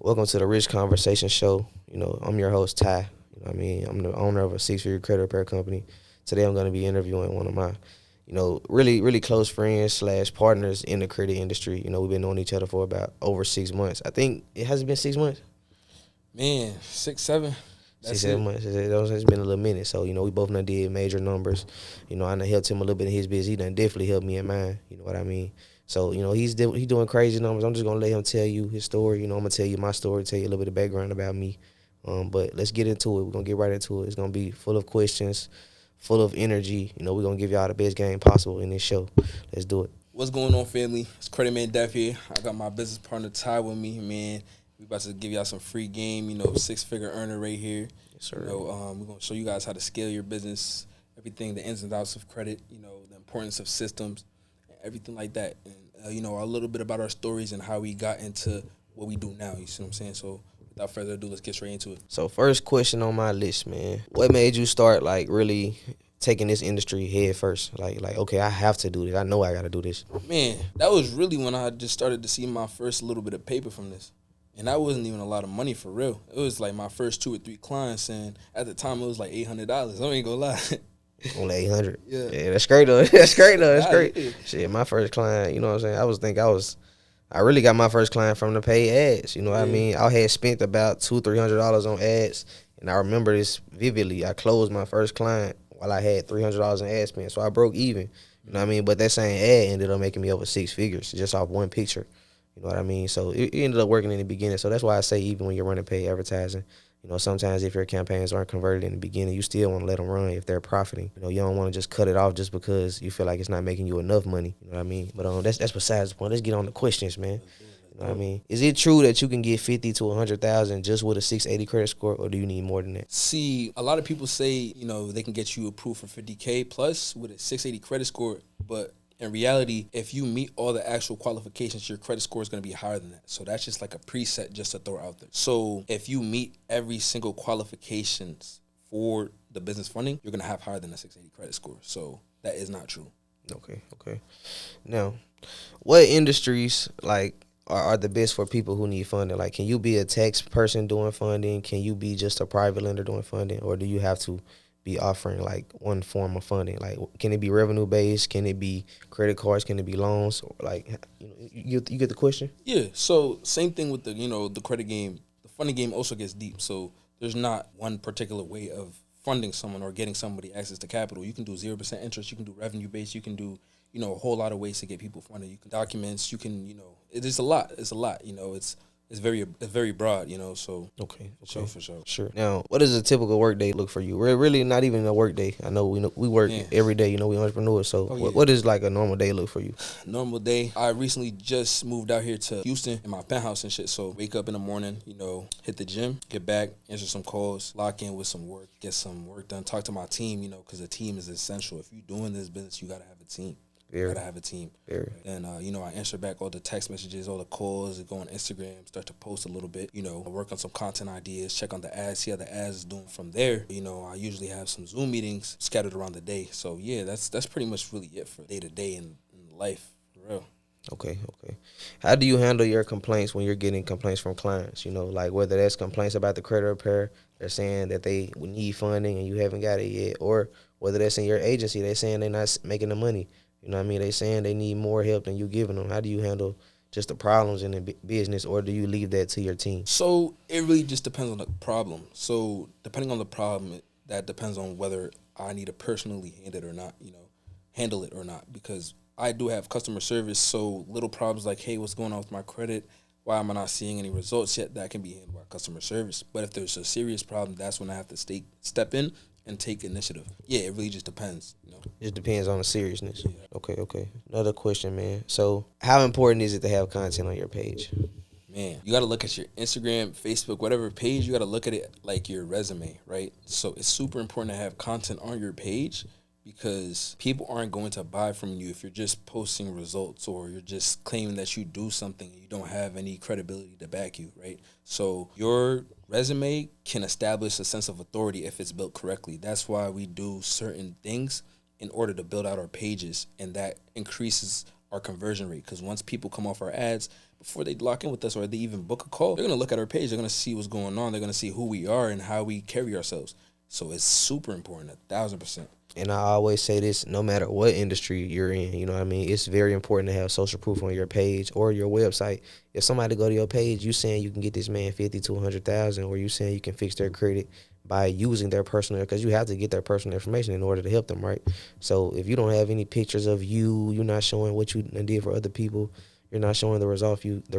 Welcome to the Rich Conversation Show. I'm your host, Ty. I'm the owner of a six-figure credit repair company. Today I'm going to be interviewing one of my, really, really close friends / partners in the credit industry. We've been knowing each other for about over 6 months. I think it has been 6 months. Man, 6, 7. That's 6, 7 months. It's been a little minute. So, we both done did major numbers. I done helped him a little bit in his business. He done definitely helped me in mine. You know what I mean? So, he's doing crazy numbers. I'm just going to let him tell you his story. I'm going to tell you my story, tell you a little bit of background about me. But let's get into it. We're going to get right into it. It's going to be full of questions, full of energy. We're going to give y'all the best game possible in this show. Let's do it. What's going on, family? It's Credit Man Def here. I got my business partner, Ty, with me, man. We about to give y'all some free game, 6-figure earner right here. Yes, sir. We're going to show you guys how to scale your business, everything, the ins and outs of credit, the importance of systems, everything like that. And, a little bit about our stories and how we got into what we do now. You see what I'm saying? So without further ado, let's get straight into it. So first question on my list, man. What made you start, really taking this industry head first? Like, okay, I have to do this. I know I got to do this. Man, that was really when I just started to see my first little bit of paper from this. And that wasn't even a lot of money for real. It was like my first 2 or 3 clients, and at the time it was like $800. I ain't gonna lie. Only 800. Yeah, that's great though. That's great. Yeah. Shit, my first client, you know what I'm saying? I really got my first client from the paid ads. You know what I mean? I had spent about $200-$300 on ads, and I remember this vividly. I closed my first client while I had $300 in ad spend, so I broke even. You know what I mean? But that same ad ended up making me over 6 figures just off one picture. You know what I mean? So it ended up working in the beginning. So that's why I say even when you're running paid advertising, sometimes if your campaigns aren't converted in the beginning, you still want to let them run if they're profiting. You don't want to just cut it off just because you feel like it's not making you enough money. You know what I mean? But that's besides the point. Let's get on the questions, man. You know what I mean? Is it true that you can get 50 to 100,000 just with a 680 credit score, or do you need more than that? See, a lot of people say, they can get you approved for 50K plus with a 680 credit score, but in reality, if you meet all the actual qualifications, your credit score is going to be higher than that. So that's just like a preset just to throw out there. So if you meet every single qualifications for the business funding, you're going to have higher than a 680 credit score. So that is not true. Okay. Now, what industries are the best for people who need funding? Like, can you be a tax person doing funding? Can you be just a private lender doing funding? Or do you have to be offering one form of funding? Like, can it be revenue based? Can it be credit cards? Can it be loans? Or you get the question? Yeah. So same thing with the the credit game. The funding game also gets deep. So there's not one particular way of funding someone or getting somebody access to capital. You can do 0% interest. You can do revenue based. You can do a whole lot of ways to get people funded. You can documents. You can it is a lot. It's a lot. It's very broad, so. Okay. For sure. Sure. Now, what does a typical work day look for you? We're really not even a work day. I know we work every day, we entrepreneurs. So what does a normal day look for you? Normal day. I recently just moved out here to Houston in my penthouse and shit. So wake up in the morning, hit the gym, get back, answer some calls, lock in with some work, get some work done, talk to my team, because a team is essential. If you're doing this business, you got to have a team. You gotta have a team. And I answer back all the text messages, all the calls, go on Instagram, start to post a little bit, work on some content ideas, check on the ads, see how the ads is doing from there. I usually have some Zoom meetings scattered around the day. So yeah, that's pretty much really it for day to day in life, for real. Okay. How do you handle your complaints when you're getting complaints from clients? Whether that's complaints about the credit repair, they're saying that they need funding and you haven't got it yet, or whether that's in your agency, they're saying they're not making the money. You know what I mean? They saying they need more help than you giving them. How do you handle just the problems in the business, or do you leave that to your team? So it really just depends on the problem. So depending on the problem, that depends on whether I need to personally handle it or not. Because I do have customer service, so little problems like, hey, what's going on with my credit? Why am I not seeing any results yet? That can be handled by customer service. But if there's a serious problem, that's when I have to step in and take initiative. Yeah, it really just depends. It depends on the seriousness. Yeah. Okay. Another question, man. So how important is it to have content on your page? Man, you got to look at your Instagram, Facebook, whatever page, you got to look at it like your resume, right? So it's super important to have content on your page, because people aren't going to buy from you if you're just posting results or you're just claiming that you do something and you don't have any credibility to back you, right? So your resume can establish a sense of authority if it's built correctly. That's why we do certain things in order to build out our pages, and that increases our conversion rate, because once people come off our ads, before they lock in with us or they even book a call, they're gonna look at our page. They're gonna see what's going on. They're gonna see who we are and how we carry ourselves. So it's super important, 1,000%. And I always say this, no matter what industry you're in, you know what I mean? It's very important to have social proof on your page or your website. If somebody go to your page, you saying you can get this man 50 to 100,000, or you saying you can fix their credit by using their personal, because you have to get their personal information in order to help them, right? So if you don't have any pictures of you, you're not showing what you did for other people, you're not showing the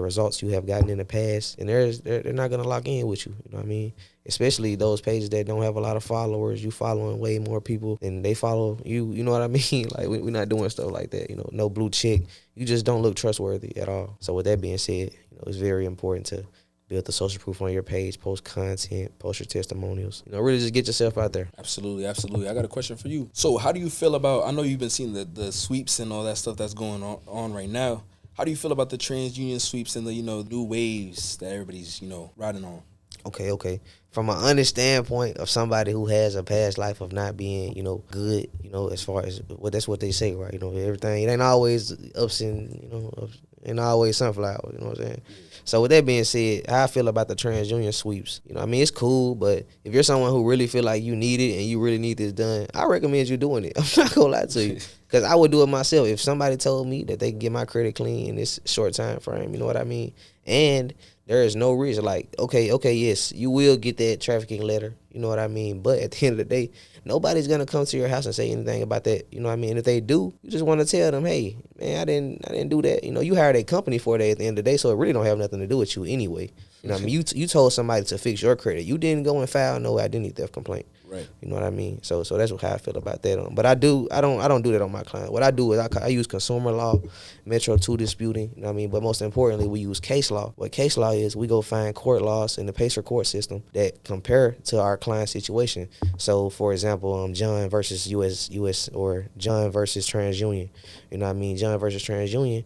results you have gotten in the past, and they're not gonna lock in with you. You know what I mean? Especially those pages that don't have a lot of followers. You following way more people than they follow you. You know what I mean? Like we're not doing stuff like that. You know, no blue check. You just don't look trustworthy at all. So with that being said, you know, it's very important to build the social proof on your page, post content, post your testimonials. You know, really just get yourself out there. Absolutely, absolutely. I got a question for you. So how do you feel about, I know you've been seeing the sweeps and all that stuff that's going on right now. How do you feel about the TransUnion sweeps and the, new waves that everybody's, riding on? Okay. From an honest standpoint of somebody who has a past life of not being, good, as far as, well, that's what they say, right? Everything, it ain't always ups and always sunflowers, you know what I'm saying? So with that being said, how I feel about the TransUnion sweeps, it's cool, but if you're someone who really feel like you need it and you really need this done, I recommend you doing it. I'm not gonna lie to you, because I would do it myself. If somebody told me that they can get my credit clean in this short time frame, you know what I mean? And there is no reason, like, okay, yes, you will get that trafficking letter, you know what I mean? But at the end of the day, nobody's gonna come to your house and say anything about that, you know what I mean? And if they do, you just want to tell them, hey, man, I didn't do that. You hired a company for that at the end of the day, so it really don't have nothing to do with you anyway. You know what I mean? You told somebody to fix your credit. You didn't go and file no identity theft complaint. Right. You know what I mean? So that's how I feel about that. But I don't do that on my client. What I do is I use consumer law, Metro 2 disputing, you know what I mean? But most importantly, we use case law. What case law is, we go find court laws in the PACER court system that compare to our client situation. So, for example, John versus US or John versus TransUnion. You know what I mean? John versus TransUnion,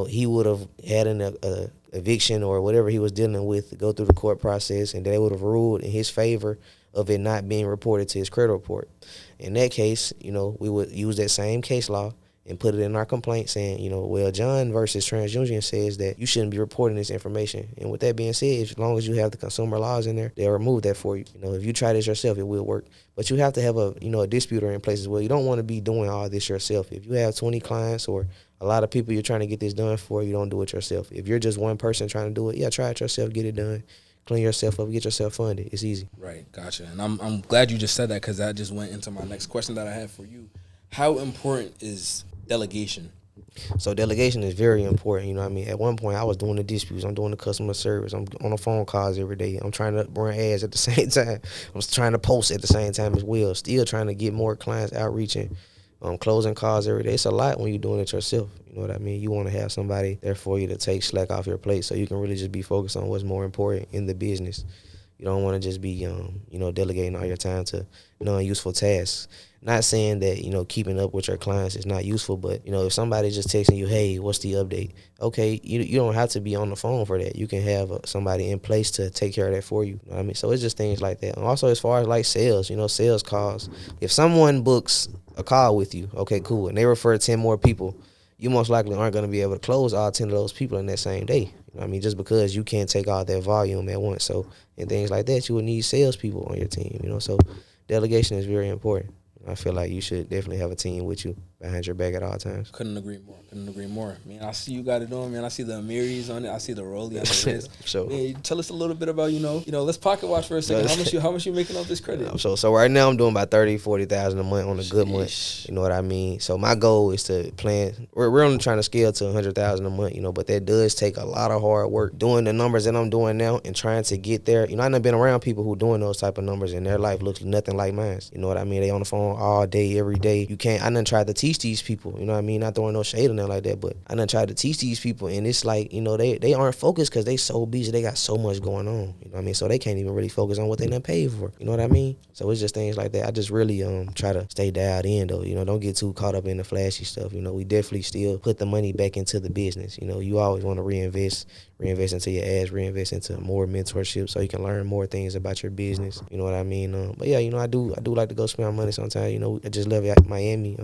he would have had an eviction or whatever he was dealing with go through the court process, and they would have ruled in his favor of it not being reported to his credit report. In that case, we would use that same case law and put it in our complaint saying, well, John versus TransUnion says that you shouldn't be reporting this information. And with that being said, as long as you have the consumer laws in there, they'll remove that for you. If you try this yourself, it will work. But you have to have a disputer in place as well. You don't want to be doing all this yourself. If you have 20 clients or a lot of people you're trying to get this done for, you don't do it yourself. If you're just one person trying to do it, try it yourself, get it done. Clean yourself up, get yourself funded. It's easy. Right, gotcha. And I'm glad you just said that, because that just went into my next question that I have for you. How important is delegation? So delegation is very important. You know what I mean? At one point, I was doing the disputes. I'm doing the customer service. I'm on the phone calls every day. I'm trying to run ads at the same time. I'm trying to post at the same time as well. Still trying to get more clients outreaching. Closing calls every day. It's a lot when you're doing it yourself. You know what I mean? You want to have somebody there for you to take slack off your plate so you can really just be focused on what's more important in the business. You don't want to just be, delegating all your time to non-useful tasks. Not saying that, keeping up with your clients is not useful, but, if somebody's just texting you, hey, what's the update? Okay, you don't have to be on the phone for that. You can have somebody in place to take care of that for you. You know what I mean? So it's just things like that. And also, as far as like sales, sales calls. If someone books a call with you, okay, cool, and they refer 10 more people, you most likely aren't going to be able to close all 10 of those people in that same day. You know what I mean? Just because you can't take all that volume at once. So, and things like that, you would need salespeople on your team, So delegation is very important. I feel like you should definitely have a team with you behind your back at all times. Couldn't agree more. Man, I see you got it on, man. I see the Amiris on it. I see the Rollie on the wrist. Sure. Man, tell us a little bit about, let's pocket watch for a second. How much you making off this credit? So right now I'm doing about 30,000-40,000 a month on a good month. You know what I mean? So my goal is to plan. We're only trying to scale to 100,000 a month, but that does take a lot of hard work. Doing the numbers that I'm doing now and trying to get there. I done been around people who doing those type of numbers and their life looks nothing like mine. You know what I mean? They on the phone all day, every day. I done tried to teach these people, you know what I mean? Not throwing no shade on them like that, but I done tried to teach these people, and it's like, they aren't focused because they so busy. They got so much going on, you know what I mean? So they can't even really focus on what they done paid for, you know what I mean? So it's just things like that. I just really try to stay dialed in, though, don't get too caught up in the flashy stuff. We definitely still put the money back into the business. You always want to reinvest into your ads, reinvest into more mentorship so you can learn more things about your business. You know what I mean? But yeah, I do like to go spend money sometimes. I just love Miami.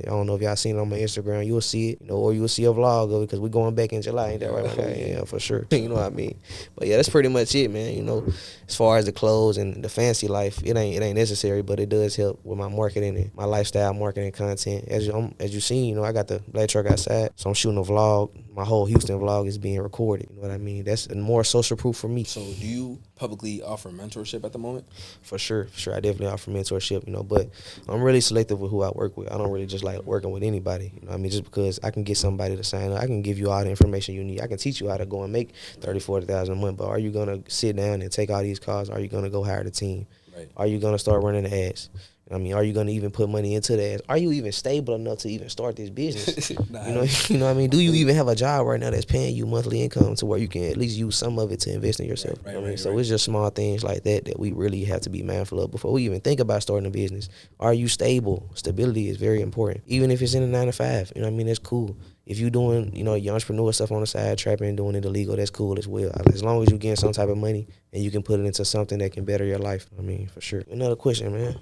I don't know if y'all seen it on my Instagram. You'll see it, or you'll see a vlog of it because we're going back in July. Ain't that right, my guy? Yeah, for sure. You know what I mean? But yeah, that's pretty much it, man. As far as the clothes and the fancy life, it ain't necessary, but it does help with my marketing and my lifestyle marketing content. As you seen, I got the black truck outside, so I'm shooting a vlog. My whole Houston vlog is being recorded. You know what I mean? That's more social proof for me. So do you publicly offer mentorship at the moment? For sure. I definitely offer mentorship, but I'm really selective with who I work with. I don't really just like working with anybody. You know what I mean? Just because I can get somebody to sign up, I can give you all the information you need. I can teach you how to go and make $30,000, $40,000 a month. But are you gonna sit down and take all these calls? Are you gonna go hire the team? Right. Are you gonna start running the ads? Are you gonna even put money into the ads? Are you even stable enough to even start this business? Nah. You know what I mean? Do you even have a job right now that's paying you monthly income to where you can at least use some of it to invest in yourself? Right. So it's just small things like that we really have to be mindful of before we even think about starting a business. Are you stable? Stability is very important. Even if it's in a 9 to 5, that's cool. If you doing, your entrepreneur stuff on the side, trapping, doing it illegal, that's cool as well. As long as you getting some type of money and you can put it into something that can better your life. For sure. Another question, man.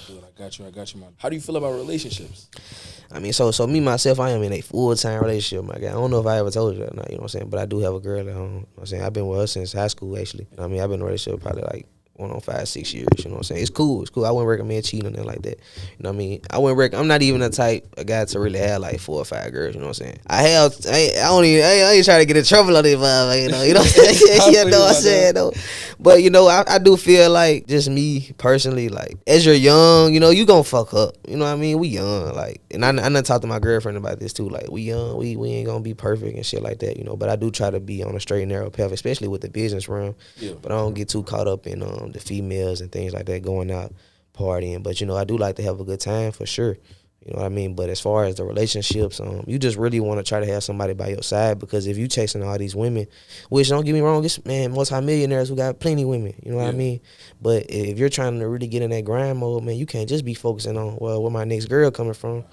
Dude, I got you, man. How do you feel about relationships? So me, myself, I am in a full-time relationship, my guy. I don't know if I ever told you that or not, but I do have a girl at home. You know what I'm saying? I've been with her since high school, actually. I've been in a relationship probably like going on 5-6 years, you know what I'm saying? It's cool. I wouldn't recommend cheating on that like that. You know what I mean? I'm not even the type of guy to really have like 4 or 5 girls, you know what I'm saying? I ain't trying to get in trouble on this vibe, you know what I'm saying? You know what I'm saying, though. But, I do feel like, just me personally, like, as you're young, you gonna fuck up. You know what I mean? We young, like, and I done talked to my girlfriend about this too. Like, we young, we ain't gonna be perfect and shit like that, but I do try to be on a straight and narrow path, especially with the business realm. Yeah. But I don't get too caught up in the females and things like that, going out partying. But I do like to have a good time for sure. You know what I mean? But as far as the relationships, you just really want to try to have somebody by your side, because if you chasing all these women, which don't get me wrong, it's multi-millionaires who got plenty of women. You know what I mean? But if you're trying to really get in that grind mode, man, you can't just be focusing on, where my next girl coming from.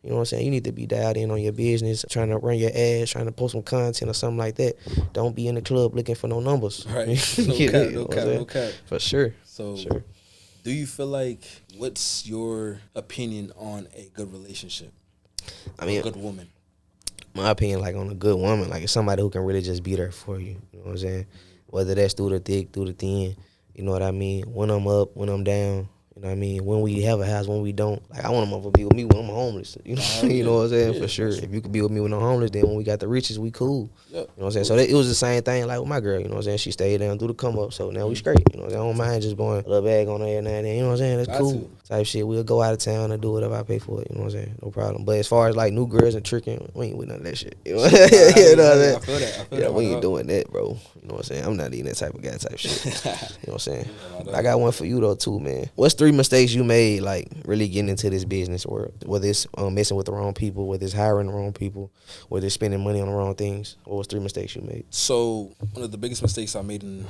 You know what I'm saying? You need to be dialed in on your business, trying to run your ads, trying to post some content or something like that. Don't be in the club looking for no numbers. Right. No cap. For sure. So, sure. Do you feel like, what's your opinion on a good relationship? A good woman. My opinion, like, on a good woman, like, it's somebody who can really just be there for you. You know what I'm saying? Whether that's through the thick, through the thin. You know what I mean? When I'm up, when I'm down. You know what I mean? When we have a house, when we don't. Like, I want them to be with me when I'm homeless. You know what I'm saying? Yeah, for sure. If you could be with me when I'm homeless, then when we got the riches, we cool. Yep. You know what I'm saying? So it was the same thing like with my girl. You know what I'm saying? She stayed down through the come up, so now we straight. You know what I'm saying? I don't mind just going a little bag on there and that. You know what I'm saying? That's cool. Type shit. We'll go out of town and do whatever I pay for it. You know what I'm saying? No problem. But as far as like new girls and tricking, we ain't with none of that shit. You know what I'm saying? I feel that. We ain't doing that, bro. You know what I'm saying? I'm not even that type of guy type shit. You know what I'm saying? I got one for you though too, man. What's 3 mistakes you made, like, really getting into this business world? Whether it's messing with the wrong people, whether it's hiring the wrong people, whether it's spending money on the wrong things. What was 3 mistakes you made? So one of the biggest mistakes I made in,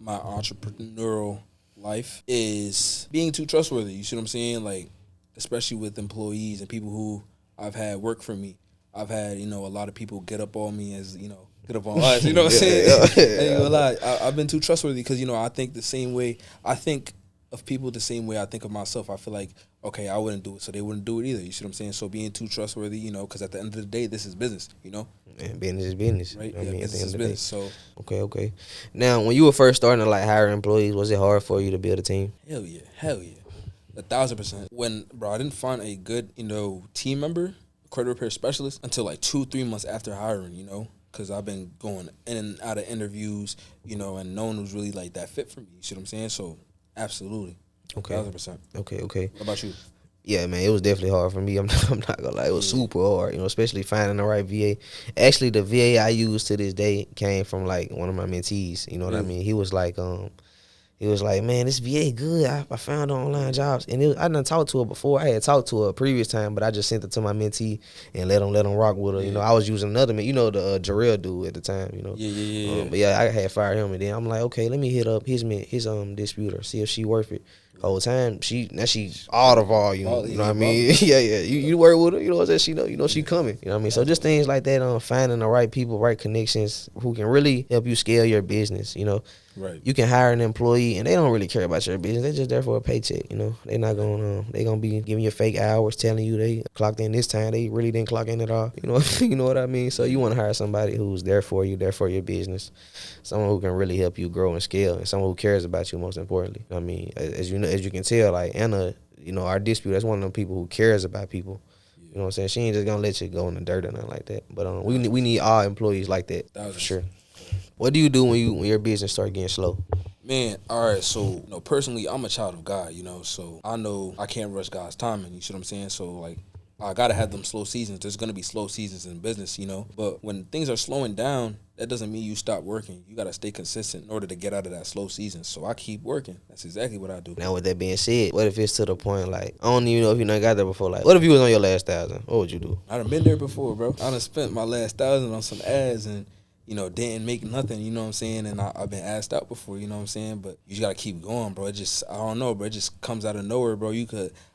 my entrepreneurial life is being too trustworthy. You see what I'm saying? Like, especially with employees and people who I've had work for me. I've had, a lot of people get up on me as, get up on us. You know what I'm saying? I ain't gonna lie. I've been too trustworthy because, I think the same way. I think of people the same way I think of myself. I feel like, okay, I wouldn't do it, so they wouldn't do it either. You see what I'm saying? So being too trustworthy, because at the end of the day, this is business, And business is business. Right? You know what I mean? Business is business. So Okay. Now, when you were first starting to like hire employees, was it hard for you to build a team? Hell yeah. 1,000%. When, I didn't find a good, team member, credit repair specialist, until like 2-3 months after hiring, because I've been going in and out of interviews, and no one was really like that fit for me. You see what I'm saying? So, absolutely. Okay. 1,000%. Okay. What about you? Yeah, man, it was definitely hard for me. I'm not gonna lie, it was super hard. Especially finding the right VA. Actually, the VA I use to this day came from like one of my mentees. You know what I mean? He was like, man, this VA good. I found her online jobs, and I done talked to her before. I had talked to her a previous time, but I just sent it to my mentee and let him rock with her. I was using another man, the Jarrell dude at the time. Yeah. But yeah, I had fired him, and then I'm like, okay, let me hit up his disputer, see if she worth it. Whole time she all the volume. You know what I mean? Yeah. You work with her, you know what I'm saying? She coming. You know what I mean? So just things like that, finding the right people, right connections who can really help you scale your business. Right. You can hire an employee and they don't really care about your business. They're just there for a paycheck. They're not going they gonna be giving you fake hours, telling you they clocked in this time. They really didn't clock in at all. You know what I mean? So you want to hire somebody who's there for you, there for your business, someone who can really help you grow and scale, and someone who cares about you most importantly. I mean, as you can tell, like Anna, our dispute, that's one of them people who cares about people. You know what I'm saying? She ain't just gonna let you go in the dirt or nothing like that. But we need all employees like that for sure. What do you do when your business start getting slow? Man, all right, so, personally, I'm a child of God, so I know I can't rush God's timing, you see what I'm saying? So, like, I got to have them slow seasons. There's going to be slow seasons in business, but when things are slowing down, that doesn't mean you stop working. You got to stay consistent in order to get out of that slow season. So I keep working. That's exactly what I do. Now, with that being said, what if it's to the point, like, I don't even know if you done got there before. Like, what if you was on your last 1,000? What would you do? I done been there before, bro. I done spent my last 1,000 on some ads and, didn't make nothing, you know what I'm saying? And I've been asked out before, you know what I'm saying? But you just got to keep going, bro. I don't know, bro. It just comes out of nowhere, bro.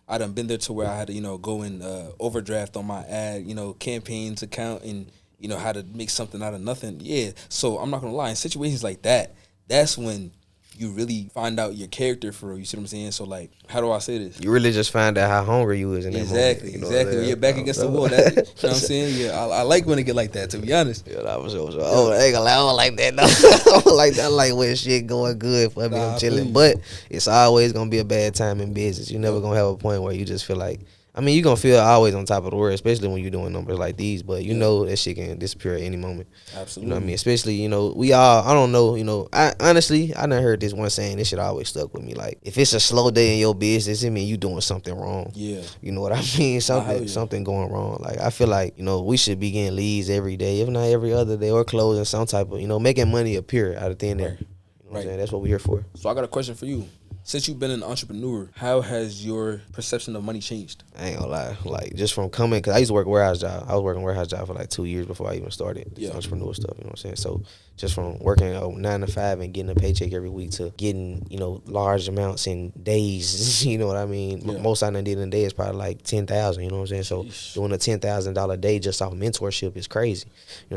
I done been there to where I had to, go and overdraft on my ad, campaigns account and, how to make something out of nothing. Yeah. So I'm not going to lie. In situations like that, that's when you really find out your character for real. You see what I'm saying? So, like, how do I say this? You really just find out how hungry you is in that moment. Exactly. When you're back against the wall. You know what I'm saying? Yeah, I like when it get like that, to be honest. Yeah, that was so. I ain't gonna lie, I don't like that. No. I don't like that. I like when shit going good for me. I'm chilling. But it's always gonna be a bad time in business. You're never gonna have a point where you just feel like, you're going to feel always on top of the world, especially when you're doing numbers like these. But you know that shit can disappear at any moment. Absolutely. You know what I mean? Especially, we all, I don't know, I honestly never heard this one saying. This shit always stuck with me. Like, if it's a slow day in your business, it mean you doing something wrong. Yeah. You know what I mean? Something going wrong. Like, I feel like, we should be getting leads every day, if not every other day, or closing some type of, making money appear out of thin air. You know what I'm saying? That's what we're here for. So I got a question for you. Since you've been an entrepreneur, how has your perception of money changed? I ain't gonna lie. Like, just from coming, because I used to work a warehouse job. I was working a warehouse job for like 2 years before I even started this entrepreneur stuff, you know what I'm saying? So just from working 9 to 5 and getting a paycheck every week to getting, large amounts in days, you know what I mean? Yeah. Most I done did in a day is probably like 10,000, you know what I'm saying? So doing a $10,000 day just off mentorship is crazy.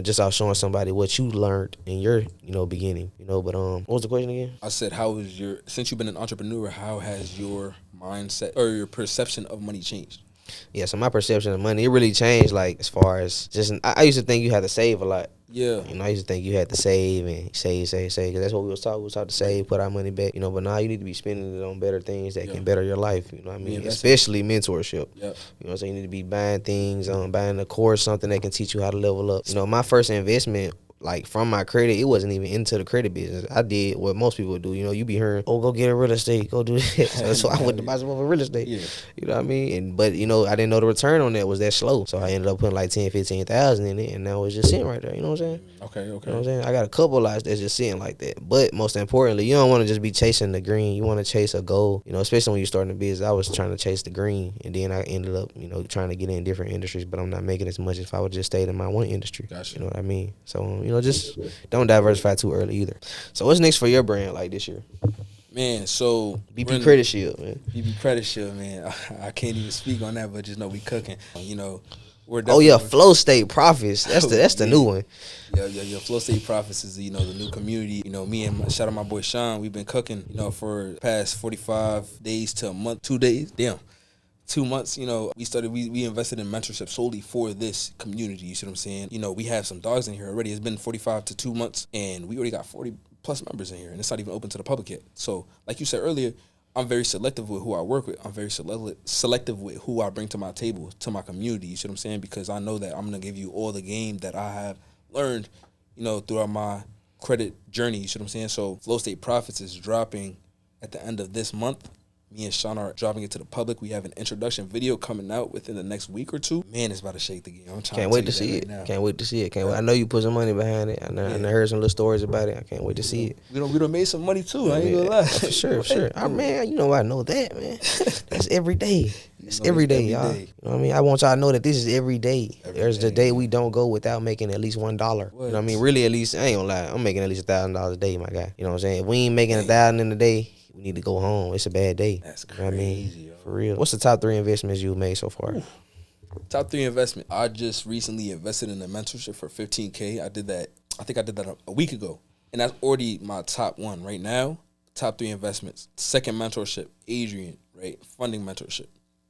Just off showing somebody what you learned in your, beginning, but what was the question again? I said, since you've been an entrepreneur, how has your mindset or your perception of money changed? Yeah, so my perception of money, it really changed, like, as far as just, I used to think you had to save a lot. Yeah. I used to think you had to save and save, because that's what we was taught. We was taught to save, put our money back, but now you need to be spending it on better things that can better your life, you know what I mean? Especially mentorship. Yep. You know what I'm saying? You need to be buying things, buying a course, something that can teach you how to level up. My first investment, like, from my credit, it wasn't even into the credit business. I did what most people do. You be hearing, go get a real estate, go do that. So I went to buy some of a real estate. Yeah. You know what I mean? But, I didn't know the return on that was that slow. So I ended up putting like 10, 15,000 in it, and now it's just sitting right there. You know what I'm saying? Okay. You know what I'm saying? I got a couple lots that's just sitting like that. But most importantly, you don't want to just be chasing the green. You want to chase a goal, especially when you're starting a business. I was trying to chase the green, and then I ended up, trying to get in different industries, but I'm not making as much as if I would just stayed in my one industry. Gotcha. You know what I mean? So, just don't diversify too early either. So what's next for your brand, like, this year? Man, so BP Credit Shield, man. BP Credit Shield, man. I can't even speak on that, but just know we cooking. We're Flow State Profits. That's the new one. Yeah. Flow State Profits is the new community. Me and shout out my boy Sean. We've been cooking, for the past 45 days to a month, 2 days. Damn. 2 months, we invested in mentorship solely for this community. You see what I'm saying? We have some dogs in here already. It's been 45 to 2 months, and we already got 40 plus members in here, and it's not even open to the public yet. So, like you said earlier, I'm very selective with who I work with. I'm very selective with who I bring to my table, to my community. You see what I'm saying? Because I know that I'm going to give you all the game that I have learned, throughout my credit journey. You see what I'm saying? So, Flow State Profits is dropping at the end of this month. Me and Sean are dropping it to the public. We have an introduction video coming out within the next week or two. Man, it's about to shake the game. Can't wait to see it. Can't wait to see it. I know you put some money behind it. I heard some little stories about it. I can't wait to see it. We done made some money too. I ain't gonna lie. For sure. I know that, man. That's every day. It's every day, y'all. You know what I mean? I want y'all to know that this is every day. There's the day we don't go without making at least $1. You know what I mean? Really, at least, I ain't gonna lie, I'm making at least $1,000 a day, my guy. You know what I'm saying? If we ain't making 1,000 in a day, we need to go home. It's a bad day. That's crazy, you know what I mean? Yo. For real. What's the top 3 investments you've made so far? Ooh. Top 3 investment. I just recently invested in a mentorship for $15K. I think I did that a week ago. And that's already my top 1 right now. Top 3 investments. Second mentorship, Adrian, right? Funding mentorship.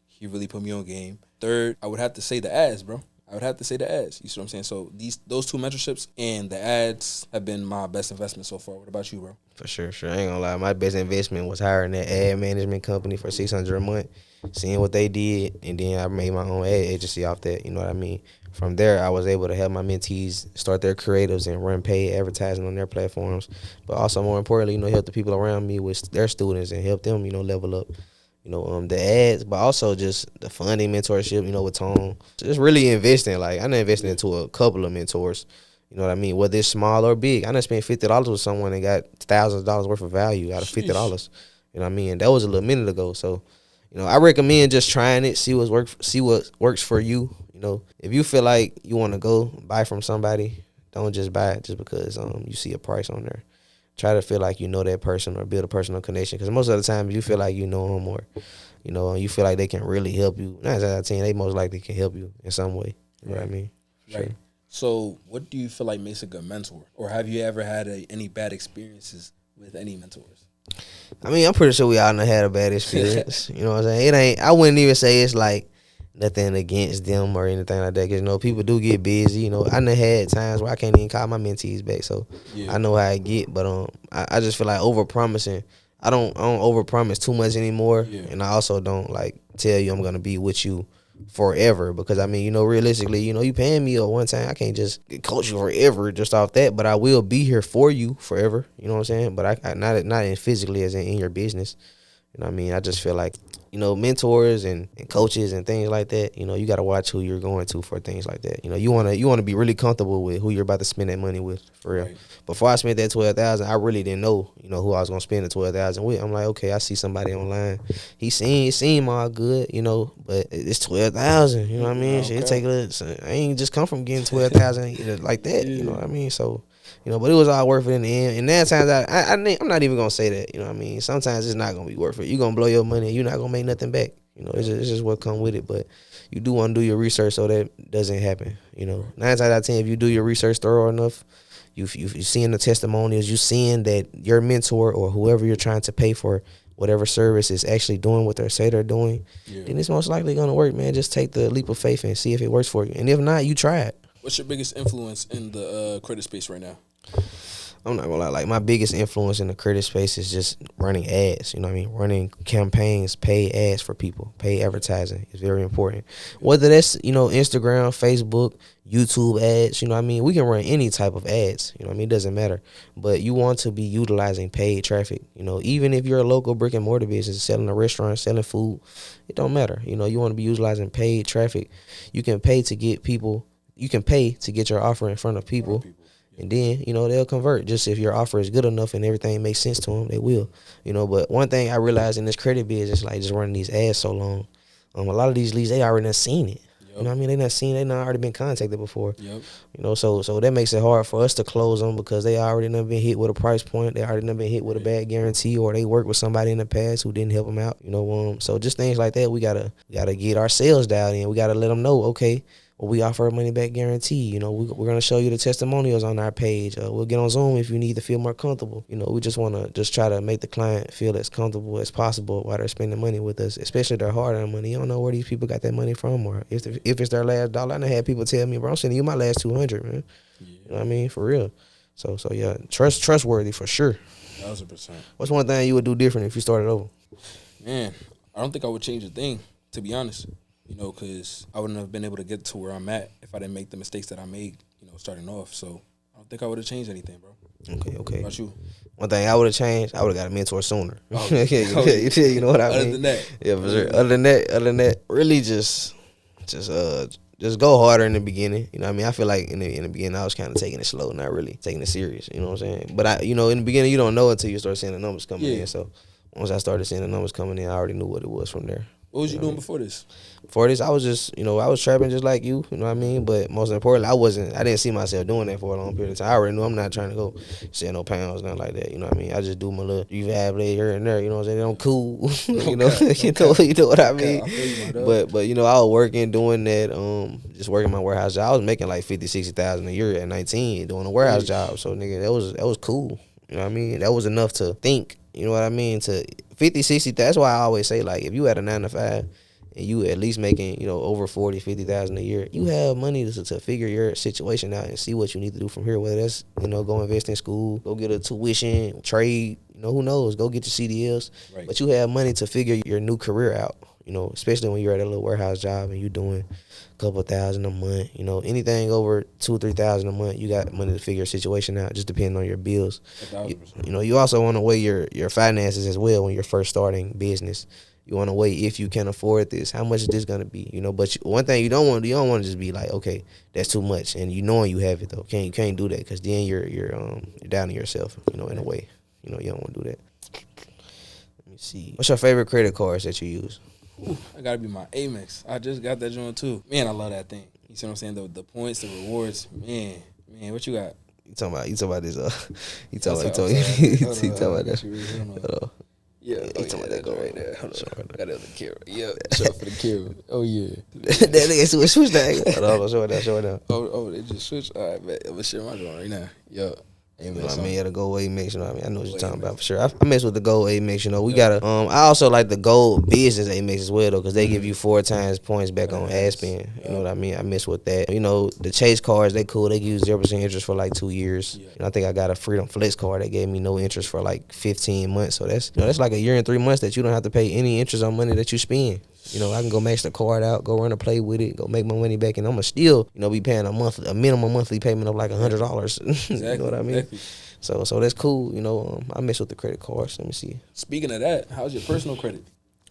He really put me on game. Third, I would have to say the ads, bro. I would have to say the ads. You see what I'm saying? So those 2 mentorships and the ads have been my best investment so far. What about you, bro? For sure. I ain't gonna lie. My best investment was hiring that ad management company for $600 a month, seeing what they did, and then I made my own ad agency off that. You know what I mean? From there, I was able to help my mentees start their creatives and run paid advertising on their platforms. But also, more importantly, help the people around me with their students and help them, level up. The ads, but also just the funding mentorship, with Tone. Just really investing. Like, I done invested into a couple of mentors. You know what I mean? Whether it's small or big. I done spent $50 with someone and got thousands of dollars worth of value out of $50. You know what I mean? And that was a little minute ago. So, I recommend just trying it, see what works for you. If you feel like you want to go buy from somebody, don't just buy it just because you see a price on there. Try to feel like you know that person or build a personal connection. Because most of the time, you feel like you know them or, you feel like they can really help you. 9 out of 10, they most likely can help you in some way. You know what I mean? Right. Sure. So what do you feel like makes a good mentor? Or have you ever had any bad experiences with any mentors? I mean, I'm pretty sure we all done had a bad experience. You know what I'm saying? I wouldn't even say it's like nothing against them or anything like that. Because, people do get busy. I done had times where I can't even call my mentees back. So I know how I get. But I just feel like over-promising. I don't over-promise too much anymore. Yeah. And I also don't, tell you I'm going to be with you forever. Because, I mean, realistically, you paying me at one time. I can't just coach you forever just off that. But I will be here for you forever. You know what I'm saying? But I not in physically as in your business. You know what I mean? I just feel like, mentors and coaches and things like that, you got to watch who you're going to for things like that. You want to be really comfortable with who you're about to spend that money with, for real. Right. Before I spent that $12,000, I really didn't know, who I was going to spend the $12,000 with. I'm like, okay, I see somebody online. He seemed all good, but it's $12,000, you know what I mean? Okay. I ain't just come from getting $12,000 like that, you know what I mean? So, but it was all worth it in the end. And 9 times I'm not even going to say that, you know what I mean? Sometimes it's not going to be worth it. You're going to blow your money and you're not going to make nothing back. It's just what come with it. But you do want to do your research so that doesn't happen. 9 times out of 10, if you do your research thorough enough, you seeing the testimonials, you seeing that your mentor or whoever you're trying to pay for whatever service is actually doing what they say they're doing, then it's most likely going to work, man. Just take the leap of faith and see if it works for you. And if not, you try it. What's your biggest influence in the credit space right now? I'm not gonna lie, my biggest influence in the credit space is just running ads, you know what I mean? Running campaigns, paid ads for people, paid advertising is very important. Whether that's, Instagram, Facebook, YouTube ads, you know what I mean? We can run any type of ads, you know what I mean? It doesn't matter. But you want to be utilizing paid traffic, even if you're a local brick and mortar business, selling a restaurant, selling food, it don't matter. You want to be utilizing paid traffic. You can pay to get your offer in front of people. And then, they'll convert. Just if your offer is good enough and everything makes sense to them, they will. But one thing I realized in this credit business, just running these ads so long, a lot of these leads, they already done seen it. Yep. You know what I mean? They done already been contacted before. Yep. So that makes it hard for us to close them because they already done been hit with a price point. They already done been hit with a bad guarantee, or they worked with somebody in the past who didn't help them out. So just things like that, we gotta get our sales dialed in. We gotta let them know, okay, we offer a money back guarantee. We're going to show you the testimonials on our page. We'll get on Zoom if you need to feel more comfortable. We just want to try to make the client feel as comfortable as possible while they're spending money with us, especially their hard-earned money. You don't know where these people got that money from, or if it's their last dollar. I done had people tell me, bro, I'm sending you my last $200, man. Yeah. You know what I mean? For real. So yeah, trustworthy for sure. 1,000%. What's one thing you would do different if you started over? Man, I don't think I would change a thing, to be honest. Because I wouldn't have been able to get to where I'm at if I didn't make the mistakes that I made, starting off. So I don't think I would have changed anything, bro. Okay. What about you? One thing I would have changed, I would have got a mentor sooner. Oh, you know what I mean? Other than that. Yeah, for sure. Other than that, really just go harder in the beginning. You know what I mean? I feel like in the beginning I was kind of taking it slow, not really taking it serious. You know what I'm saying? But in the beginning you don't know until you start seeing the numbers coming in. So once I started seeing the numbers coming in, I already knew what it was from there. What was you doing before this? Before this, I was just, I was trapping just like you know what I mean? But most importantly, I didn't see myself doing that for a long period of time. I already knew I'm not trying to go sell no pounds, nothing like that, you know what I mean? I just do my little rehab lay here and there, you know what I'm saying? I'm cool, you know what I mean? I feel you, my dog. But I was working, doing that, just working my warehouse job. I was making like 50, 60,000 a year at 19 doing a warehouse job. So nigga, that was cool. You know what I mean? That was enough to think, you know what I mean? To 50, 60, that's why I always say, like, if you had a 9 to 5 and you at least making, over 40, 50,000 a year, you have money to figure your situation out and see what you need to do from here. Whether that's, go invest in school, go get a tuition, trade, who knows, go get your CDLs. Right. But you have money to figure your new career out, especially when you're at a little warehouse job and you're doing a couple thousand a month, anything over 2,000-3,000 a month, you got money to figure your situation out, just depending on your bills. You also want to weigh your finances as well when you're first starting business. You want to weigh if you can afford this. How much is this gonna be? But one thing you don't want to just be like, okay, that's too much, and knowing you have it though. You can't do that because then you're down to yourself. In a way. You don't want to do that. Let me see. What's your favorite credit cards that you use? Ooh, I gotta be my Amex. I just got that joint too. Man, I love that thing. You see what I'm saying? The points, the rewards. Man, what you got? You talking about this? You talking about that? Yeah, talking about that go right there. Hold on. Got the other camera. Yeah, show for the camera. Oh yeah. That nigga switch that. Hold on, show it down. Oh, they just switched. All right, man. I'm gonna share my joint right now. Yo. You know what I mean? Yeah, the gold Amex, you know what I mean? I know what you're talking about for sure. I mess with the gold Amex, we got I also like the gold business Amex as well, though, because they give you 4 times points back on ad spend. You know what I mean? I mess with that. The Chase cards, they cool. They give you 0% interest for like 2 years. I think I got a Freedom Flex card that gave me no interest for like 15 months. So that's like a year and 3 months that you don't have to pay any interest on money that you spend. I can go max the card out, go run a play with it, go make my money back, and I'm going to still, be paying a minimum monthly payment of like $100. Exactly. You know what I mean? Exactly. So that's cool. I mess with the credit cards. Let me see. Speaking of that, how's your personal credit?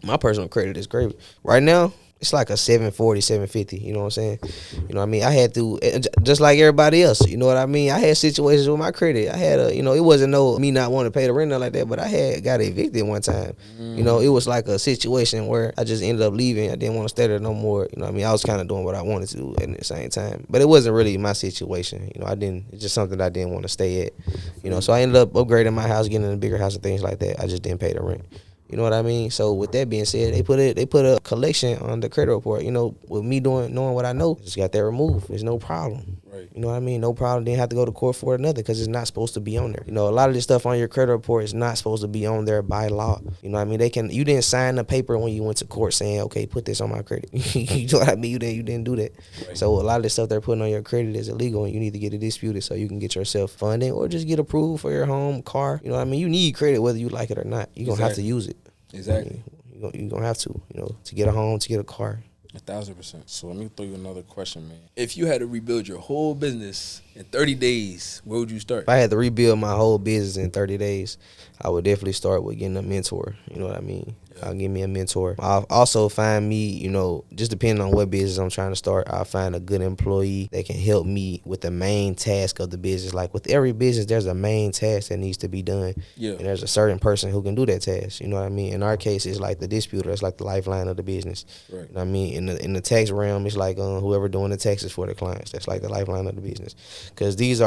My personal credit is great. Right now, it's like a 740, 750. You know what I'm saying? You know what I mean? I had to, just like everybody else, you know what I mean? I had situations with my credit. I had it wasn't me not wanting to pay the rent or like that, but I had got evicted one time. It was like a situation where I just ended up leaving. I didn't want to stay there no more. You know what I mean? I was kind of doing what I wanted to do at the same time. But it wasn't really my situation. It's just something that I didn't want to stay at. So I ended up upgrading my house, getting in a bigger house and things like that. I just didn't pay the rent. You know what I mean? So with that being said, they put a collection on the credit report. With me knowing what I know, just got that removed. There's no problem. Right. You know what I mean? No problem. Didn't have to go to court for another because it's not supposed to be on there. A lot of this stuff on your credit report is not supposed to be on there by law. You know what I mean? You didn't sign the paper when you went to court saying, okay, put this on my credit. You know what I mean? You didn't do that. Right. So a lot of the stuff they're putting on your credit is illegal, and you need to get it disputed so you can get yourself funding or just get approved for your home, car. You know what I mean? You need credit whether you like it or not. You're going to have to use it. Exactly. You're going to have to, to get a home, to get a car. 1,000%. So let me throw you another question, man. If you had to rebuild your whole business in 30 days, where would you start? If I had to rebuild my whole business in 30 days, I would definitely start with getting a mentor. You know what I mean? I'll give me a mentor. I'll also find me, just depending on what business I'm trying to start, I'll find a good employee that can help me with the main task of the business. Like with every business, there's a main task that needs to be done. Yeah. And there's a certain person who can do that task. You know what I mean? In our case, it's like the disputer. It's like the lifeline of the business. Right. You know what I mean? In the tax realm, it's like whoever doing the taxes for the clients. That's like the lifeline of the business. Because this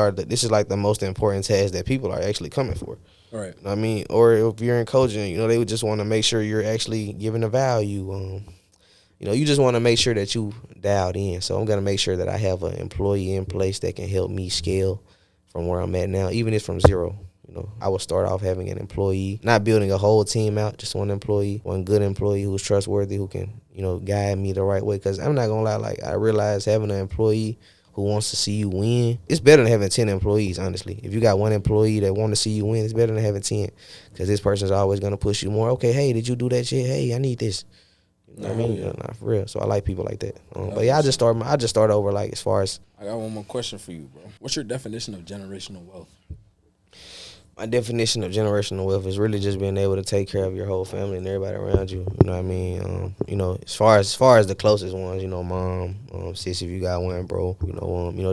is like the most important task that people are actually coming for. Right. I mean, or if you're in coaching, they would just want to make sure you're actually giving a value. You just want to make sure that you dialed in. So I'm going to make sure that I have an employee in place that can help me scale from where I'm at now, even if from zero. I would start off having an employee, not building a whole team out, just one employee, one good employee who's trustworthy, who can, guide me the right way. Because I'm not going to lie, like I realize having an employee who wants to see you win, it's better than having 10 employees, honestly. If you got one employee that want to see you win, it's better than having 10, because this person's always going to push you more. Okay, hey, did you do that shit? Hey, I need this. You know what I mean? Nah, for real. So I like people like that. But yeah, I just start over, like, as far as. I got one more question for you, bro. What's your definition of generational wealth? My definition of generational wealth is really just being able to take care of your whole family and everybody around you. You know what I mean? As far as the closest ones, mom, sis, if you got one, bro.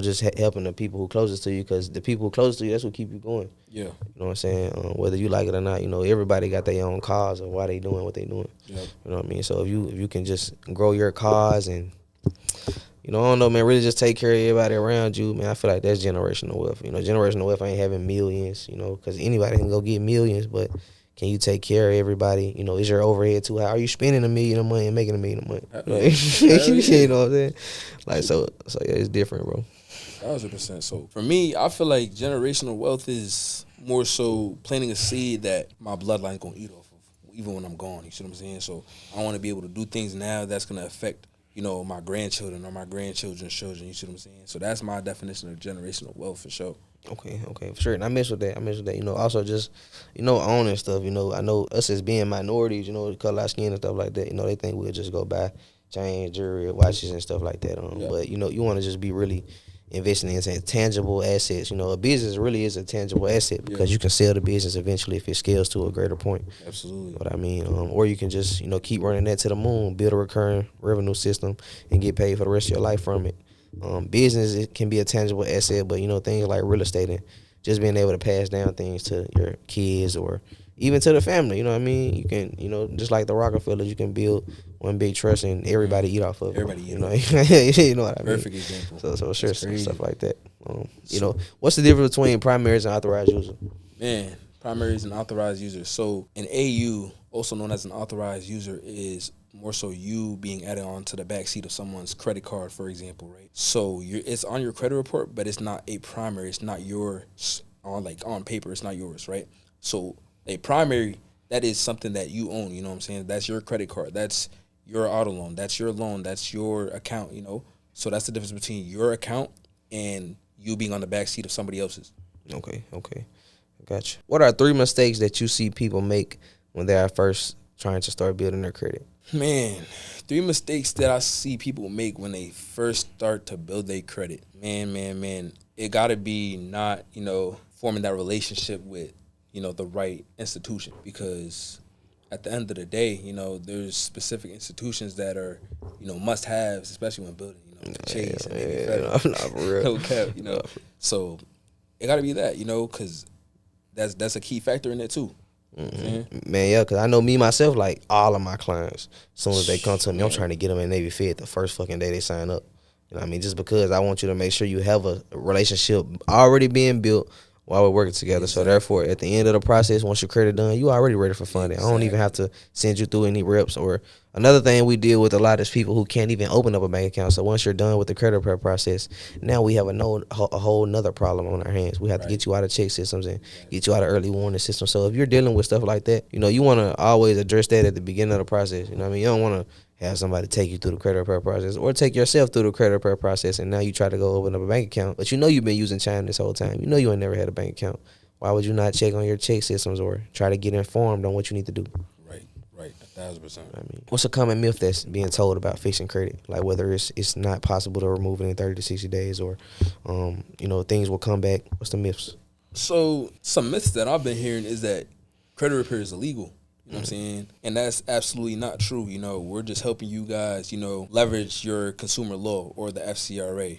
Just helping the people who closest to you, because the people who closest to you, that's what keep you going. Yeah. You know what I'm saying? Whether you like it or not, everybody got their own cause of why they doing what they doing. Yep. You know what I mean? So if you can just grow your cause and I don't know, man, really just take care of everybody around you, man. I feel like that's generational wealth. Generational wealth ain't having millions, because anybody can go get millions, but can you take care of everybody? Is your overhead too high? Are you spending $1 million of money and making $1 million of money? You know what I'm saying? Like, so yeah, it's different, bro. 1,000%. So for me, I feel like generational wealth is more so planting a seed that my bloodline's gonna eat off of, even when I'm gone. You see what I'm saying? So I want to be able to do things now that's gonna affect my grandchildren or my grandchildren's children. You see what I'm saying? So that's my definition of generational wealth for sure. Okay, for sure. And I mess with that. Also just, owning stuff. I know us as being minorities, the color our skin and stuff like that, they think we'll just go buy chains, jewelry, watches and stuff like that. But, you want to just be really investing in tangible assets. A business really is a tangible asset because you can sell the business eventually if it scales to a greater point. Absolutely. You know what I mean? Or you can just, keep running that to the moon, build a recurring revenue system and get paid for the rest of your life from it. Business, it can be a tangible asset, but things like real estate and just being able to pass down things to your kids or even to the family. You know what I mean? You can, just like the Rockefellers, you can build one big trust and everybody eat off of it. Everybody eat off it. You know what I mean? Perfect example. So sure, stuff like that. What's the difference between primaries and authorized users? Man, primaries and authorized users. So an AU, also known as an authorized user, is more so you being added on to the backseat of someone's credit card, for example, right? So it's on your credit report, but it's not a primary. It's not yours on paper. It's not yours, right? So a primary, that is something that you own. You know what I'm saying? That's your credit card. That's your auto loan. That's your loan. That's your account. So that's the difference between your account and you being on the backseat of somebody else's. Okay, gotcha. What are 3 mistakes that you see people make when they are first trying to start building their credit? Man, 3 mistakes that I see people make when they first start to build their credit. Man. It got to be not, forming that relationship with, the right institution. Because at the end of the day, there's specific institutions that are, must-haves, especially when building, the Chase and not for real. No cap, So it got to be that, because that's a key factor in it too. Mm-hmm. Man, yeah, because I know me, myself, like all of my clients, as soon as they come to me, I'm trying to get them in Navy Fed the first fucking day they sign up. You know what I mean? Just because I want you to make sure you have a relationship already being built while we're working together. Exactly. So therefore, at the end of the process, once your credit done, you already ready for funding. Exactly. I don't even have to send you through any reps. Or another thing we deal with a lot is people who can't even open up a bank account. So once you're done with the credit prep process, now we have a whole nother problem on our hands. We have to get you out of check systems and get you out of early warning systems. So if you're dealing with stuff like that, you want to always address that at the beginning of the process. You know what I mean? You don't want to have somebody take you through the credit repair process or take yourself through the credit repair process and now you try to go open up a bank account, but you've been using Chime this whole time. You ain't never had a bank account. Why would you not check on your check systems or try to get informed on what you need to do? Right, 1,000%. I mean, what's a common myth that's being told about fixing credit? Like whether it's not possible to remove it in 30 to 60 days or, things will come back. What's the myths? So some myths that I've been hearing is that credit repair is illegal. You know what I'm saying? And that's absolutely not true. We're just helping you guys, leverage your consumer law or the FCRA,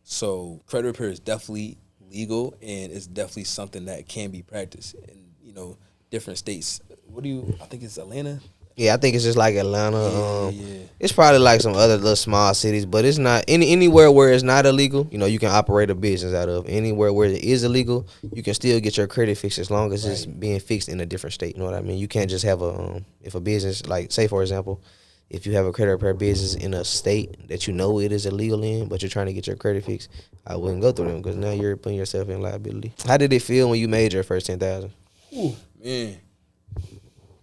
So credit repair is definitely legal and it's definitely something that can be practiced in, different states. I think it's Atlanta? Yeah, I think it's just like Atlanta. Yeah. It's probably like some other little small cities, but it's not anywhere where it's not illegal. You can operate a business out of. Anywhere where it is illegal, you can still get your credit fixed as long as it's being fixed in a different state. You know what I mean? You can't just have if a business, like say for example, if you have a credit repair business in a state that it is illegal in, but you're trying to get your credit fixed, I wouldn't go through them because now you're putting yourself in liability. How did it feel when you made your first $10,000? Ooh, man.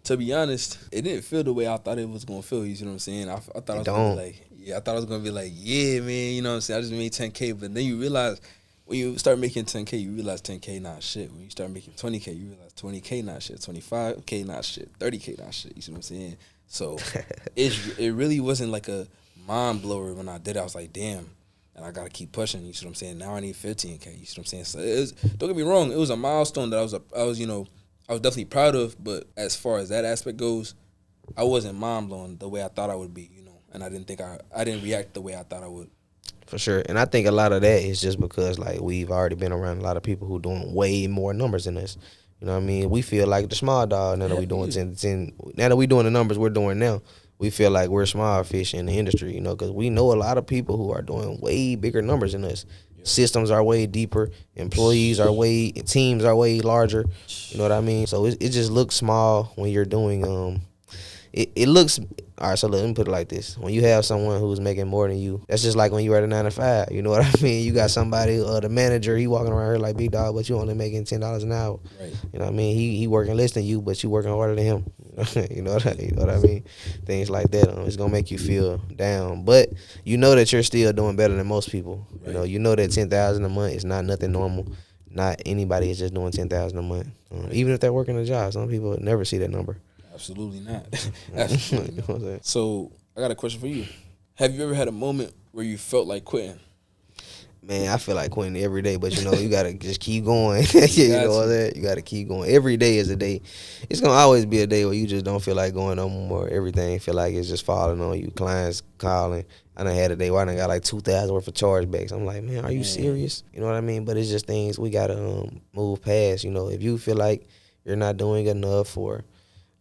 To be honest, it didn't feel the way I thought it was gonna feel. You see what I'm saying? I thought I was gonna be like, I thought I was gonna be like, yeah, man. You know what I'm saying? I just made 10K, but then you realize when you start making 10K, you realize 10K not shit. When you start making 20K, you realize 20K not shit, 25K not shit, 30K not shit. You see what I'm saying? So it really wasn't like a mind blower when I did it. I was like, damn. and I gotta keep pushing. You see what I'm saying? Now I need 15K. You see what I'm saying? So don't get me wrong, it was a milestone that I was definitely proud of. But as far as that aspect goes, I wasn't mind blown the way I thought I would be. And I didn't react the way I thought I would. For sure. And I think a lot of that is just because, like, we've already been around a lot of people who doing way more numbers than us. You know what I mean? We feel like the small dog now that we doing 10. Now that we doing the numbers we're doing now, we feel like we're small fish in the industry, because we know a lot of people who are doing way bigger numbers than us. Yeah. Systems are way deeper. Teams are way larger. You know what I mean? So it just looks small when you're doing it looks all right. So let me put it like this: when you have someone who's making more than you, that's just like when you were at a 9 to 5. You know what I mean? You got somebody, the manager, he walking around here like big dog, but you only making $10 an hour. Right. You know what I mean? He working less than you, but you working harder than him. You know what I mean? Things like that. It's gonna make you feel down, but you know that you're still doing better than most people. Right. You know that 10,000 a month is not nothing normal. Not anybody is just doing 10,000 a month. Even if they're working a job, some people would never see that number. Absolutely not. Absolutely not. So I got a question for you. Have you ever had a moment where you felt like quitting? Man, I feel like quitting every day, but you gotta just keep going. You know what I'm saying? You gotta keep going. Every day is a day. It's gonna always be a day where you just don't feel like going no more. Everything feel like it's just falling on you. Clients calling. I done had a day where I done got like 2,000 worth of chargebacks. I'm like, man, are you serious? You know what I mean? But it's just things we gotta move past. If you feel like you're not doing enough, or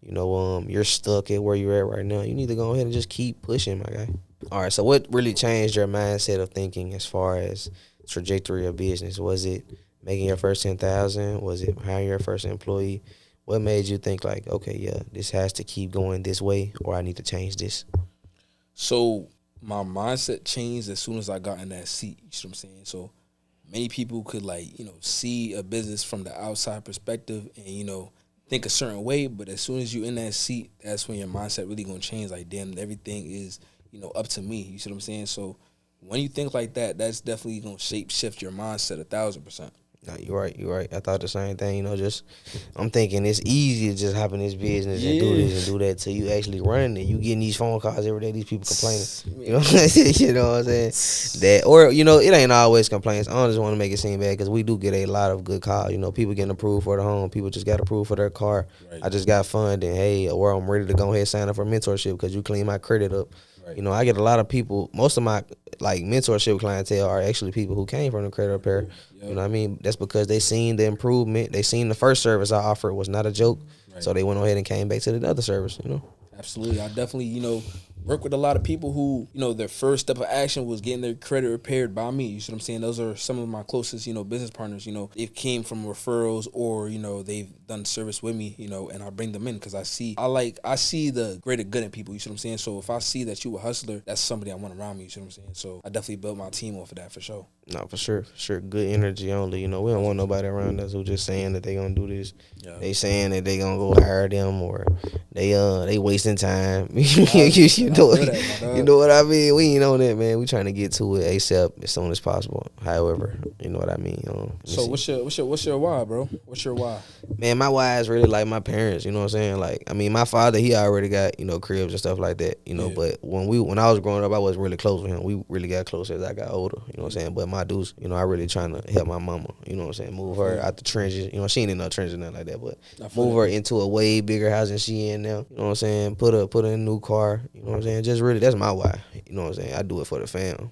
you're stuck at where you're at right now, you need to go ahead and just keep pushing, my guy. All right, so what really changed your mindset of thinking as far as trajectory of business? Was it making your first 10,000? Was it hiring your first employee? What made you think like, okay, yeah, this has to keep going this way, or I need to change this? So my mindset changed as soon as I got in that seat. You see what I'm saying? So many people could see a business from the outside perspective and, think a certain way, but as soon as you in that seat, that's when your mindset really gonna change. Like, damn, everything is, up to me. You see what I'm saying? So when you think like that, that's definitely gonna shift your mindset 1,000%. No, you're right. I thought the same thing. I'm thinking it's easy to just hop in this business and do this and do that till you actually running it. You getting these phone calls every day, these people complaining. You know what I'm saying? You know what I'm saying? That, or, it ain't always complaints. I don't just want to make it seem bad because we do get a lot of good calls. People getting approved for the home. People just got approved for their car. Right. I just got funding. Hey, or I'm ready to go ahead and sign up for mentorship because you clean my credit up. Right. I get a lot of people. Most of my mentorship clientele are actually people who came from the credit repair. Yep. You know what I mean? That's because they seen the improvement. They seen the first service I offered was not a joke. Right. So they went ahead and came back to the other service, Absolutely. I definitely, work with a lot of people who, their first step of action was getting their credit repaired by me. You see what I'm saying? Those are some of my closest, business partners. It came from referrals or, they've done service with me, and I bring them in because I see the greater good in people. You see what I'm saying? So if I see that you a hustler, that's somebody I want around me. You see what I'm saying? So I definitely built my team off of that for sure. No, for sure. Good energy only. We don't want nobody around us who just saying that they gonna do this. Yeah. They saying that they gonna go hire them or they wasting time. You know what I mean? We ain't on that, man. We trying to get to it ASAP as soon as possible. However, you know what I mean. So what's your why, bro? What's your why? Man, my why is really like my parents. You know what I'm saying? My father, he already got cribs and stuff like that. But when I was growing up, I wasn't really close with him. We really got closer as I got older. You know what I'm saying? But my dudes, I really trying to help my mama. You know what I'm saying? Move her out the trenches. She ain't in no trenches nothing like that, but move her into a way bigger house than she in now. You know what I'm saying? Put her in a new car. You know what I'm saying? Just really, that's my why. You know what I'm saying? I do it for the fam.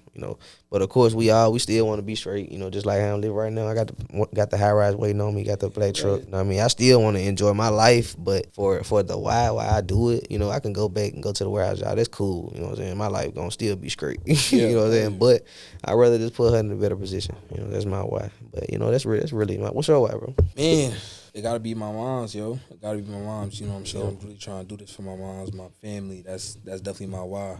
But of course, we still want to be straight. Just like how I live right now. I got the high rise waiting on me. Got the black truck. You know what I mean? I still want to enjoy my life, but for the why I do it, I can go back and go to the warehouse job. That's cool. You know what I'm saying? My life gonna still be straight. You know what I'm saying? But I'd rather just put her in a better position. That's my why. But that's really my. What's your why, bro? Man, it gotta be my mom's, yo. It gotta be my mom's. You know what I'm saying? I'm really trying to do this for my mom's, my family. That's definitely my why.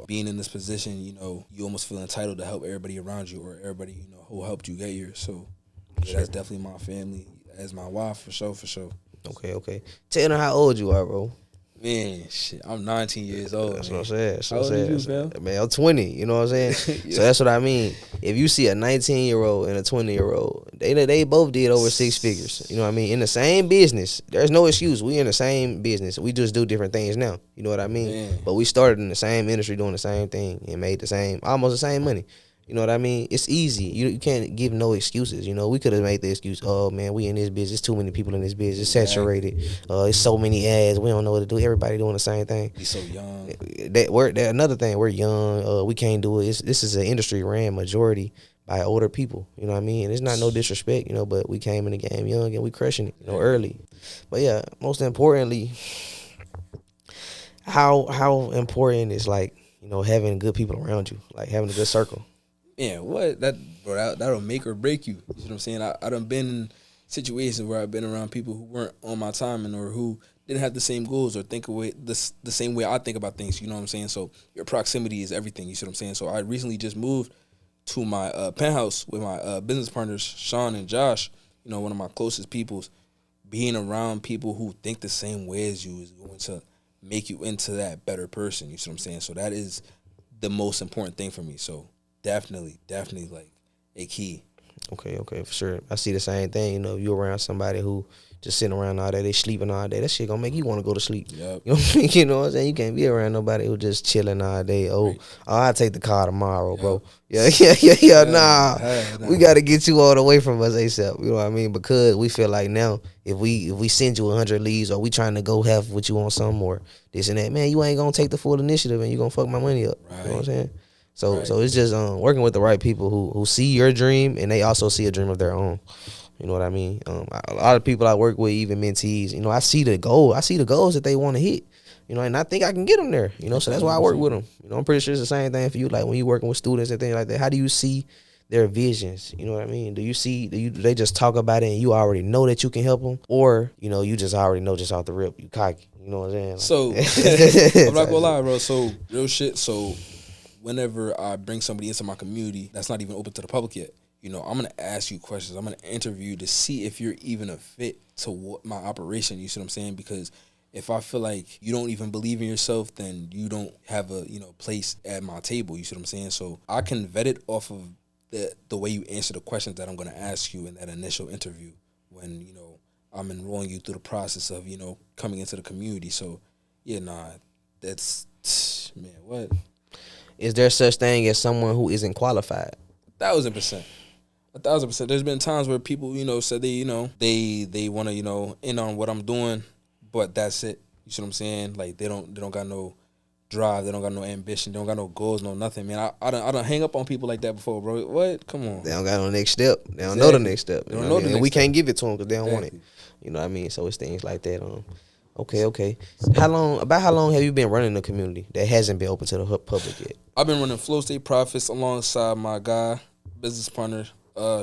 Being in this position, you almost feel entitled to help everybody around you or everybody, who helped you get here. So that's definitely my family. That's my why for sure. Okay. Tell them how old you are, bro. Man, shit, I'm 19 years old. That's what I'm saying. How old are you, fam? Man, I'm 20. You know what I'm saying? Yeah. So that's what I mean. If you see a 19-year-old and a 20-year-old, they both did over 6 figures. You know what I mean? In the same business. There's no excuse. We in the same business. We just do different things now. You know what I mean? Man. But we started in the same industry doing the same thing and made almost the same money. You know what I mean? It's easy. You can't give no excuses. You know, we could have made the excuse, oh man, we in this business. There's too many people in this business. It's saturated. It's so many ads. We don't know what to do. Everybody doing the same thing. He's so young. Another thing, we're young. We can't do it. This is an industry ran majority by older people. You know what I mean? And it's not no disrespect, you know, but we came in the game young and we crushing it, you know, early. But yeah, most importantly, how important is, like, you know, having good people around you, like having a good circle. Man, what that'll make or break you. You know what I'm saying? I done been in situations where I've been around people who weren't on my timing or who didn't have the same goals or think away the same way I think about things. You know what I'm saying? So your proximity is everything. You see what I'm saying? So I recently just moved to my penthouse with my business partners, Sean and Josh. You know, one of my closest peoples. Being around people who think the same way as you is going to make you into that better person. You see what I'm saying? So that is the most important thing for me. So definitely like a key. Okay, for sure. I see the same thing. You know, you around somebody who just sitting around all day, they sleeping all day. That shit gonna make you want to go to sleep. Yep. You know what I'm saying? You can't be around nobody who just chilling all day. Oh, I'll take the car tomorrow, bro. Yeah. Nah. We gotta get you all away from us ASAP. You know what I mean? Because we feel like now, if we send you 100 leads, or we trying to go half what you want some more, this and that, man, you ain't gonna take the full initiative and you gonna fuck my money up. Right. You know what I'm saying? So it's just working with the right people who see your dream and they also see a dream of their own. You know what I mean? A lot of people I work with, even mentees, you know, I see the goal. I see the goals that they want to hit, you know, and I think I can get them there, you know, so that's why I work with them. You know, I'm pretty sure it's the same thing for you. Like when you're working with students and things like that, how do you see their visions? You know what I mean? Do they just talk about it and you already know that you can help them? Or, you know, you just already know just off the rip, you cocky. You know what I'm saying? Like, so, I'm not gonna lie, bro. So, real shit. So, whenever I bring somebody into my community that's not even open to the public yet, you know, I'm going to ask you questions. I'm going to interview you to see if you're even a fit to what my operation, you see what I'm saying? Because if I feel like you don't even believe in yourself, then you don't have a, you know, place at my table, you see what I'm saying? So I can vet it off of the way you answer the questions that I'm going to ask you in that initial interview when, you know, I'm enrolling you through the process of, you know, coming into the community. So, yeah, that's, man, what? Is there such thing as someone who isn't qualified? 1,000%. 1,000%. There's been times where people, you know, said they want to, you know, in on what I'm doing, but that's it. You see what I'm saying? Like they don't got no drive, they don't got no ambition, they don't got no goals, no nothing. Man, I don't hang up on people like that before, bro. What? Come on. They don't got no next step. They don't know the next step. They don't know the next step. We can't give it to them because they don't want it. You know what I mean? So it's things like that. Okay. How long have you been running the community that hasn't been open to the public yet? I've been running Flow State Profits alongside my guy, business partner,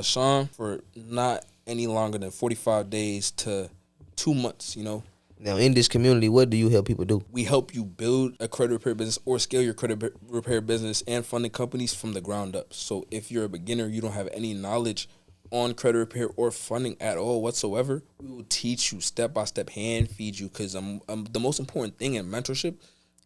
Sean, for not any longer than 45 days to 2 months, you know. Now, in this community, what do you help people do? We help you build a credit repair business or scale your credit repair business and funding companies from the ground up. So if you're a beginner, you don't have any knowledge on credit repair or funding at all whatsoever, we will teach you step by step, hand feed you, because the most important thing in mentorship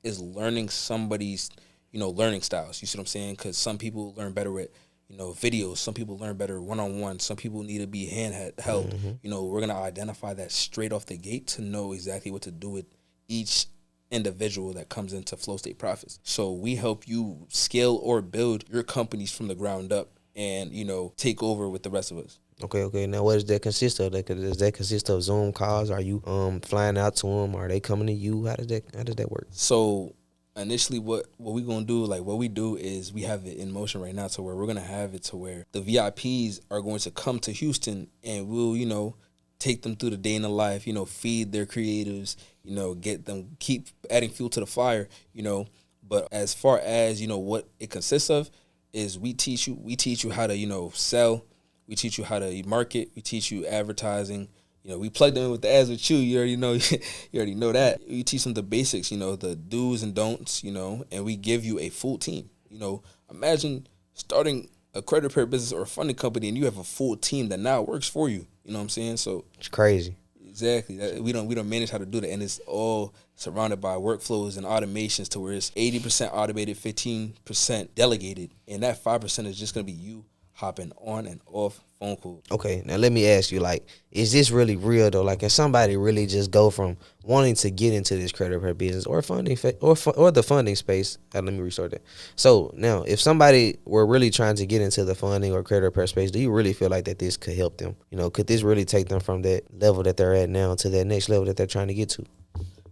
is learning somebody's, you know, learning styles. You see what I'm saying? Because some people learn better with, you know, videos. Some people learn better one-on-one. Some people need to be hand held. Mm-hmm. You know, we're gonna identify that straight off the gate to know exactly what to do with each individual that comes into Flow State Profits. So we help you scale or build your companies from the ground up and, you know, take over with the rest of us. Okay. Now, what does that consist of? Does that consist of Zoom calls? Are you flying out to them? Are they coming to you? How does that work? So initially, what we gonna do, like what we do is we have it in motion right now to where we're gonna have it to where the VIPs are going to come to Houston and we'll, you know, take them through the day in the life, you know, feed their creatives, you know, get them, keep adding fuel to the fire, you know. But as far as, you know, what it consists of, is we teach you how to, you know, sell, we teach you how to market, we teach you advertising, you know, we plug them in with the ads with you, you already know that. We teach them the basics, you know, the do's and don'ts, you know, and we give you a full team. You know, imagine starting a credit repair business or a funding company and you have a full team that now works for you. You know what I'm saying? So it's crazy. Exactly. We don't manage how to do that, and it's all surrounded by workflows and automations to where it's 80% automated, 15% delegated, and that 5% is just gonna be you hopping on and off phone calls. Okay, now let me ask you, like, is this really real though? Like, can somebody really just go from wanting to get into this credit repair business or funding or the funding space? Let me restart that. So now, if somebody were really trying to get into the funding or credit repair space, do you really feel like that this could help them? Could this really take them from that level that they're at now to that next level that they're trying to get to?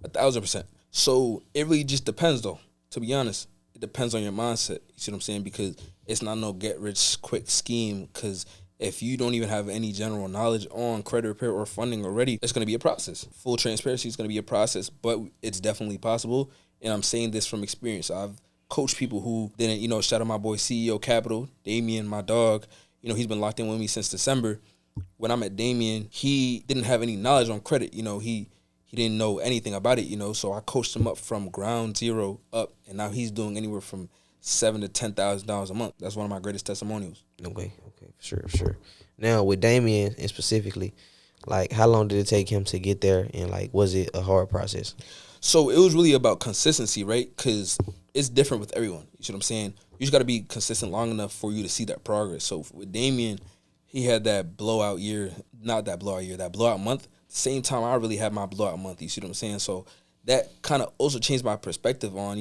1,000%. So it really just depends, though. To be honest, it depends on your mindset. You see what I'm saying? Because it's not no get rich quick scheme. Because if you don't even have any general knowledge on credit repair or funding already, it's going to be a process. Full transparency is going to be a process, but it's definitely possible. And I'm saying this from experience. I've coached people who didn't, shout out my boy CEO Capital, Damien, my dog. He's been locked in with me since December. When I met Damien, he didn't have any knowledge on credit. He didn't know anything about it, so I coached him up from ground zero up, and now he's doing anywhere from $7,000 to $10,000 a month. That's one of my greatest testimonials. Okay, for sure. Now with Damien and specifically, like, how long did it take him to get there, and like, was it a hard process? So it was really about consistency, right? Because it's different with everyone. You see what I'm saying? You just got to be consistent long enough for you to see that progress. So with Damien, he had that blowout month. Same time I really had my blowout month. You see what I'm saying? So that kind of also changed my perspective on,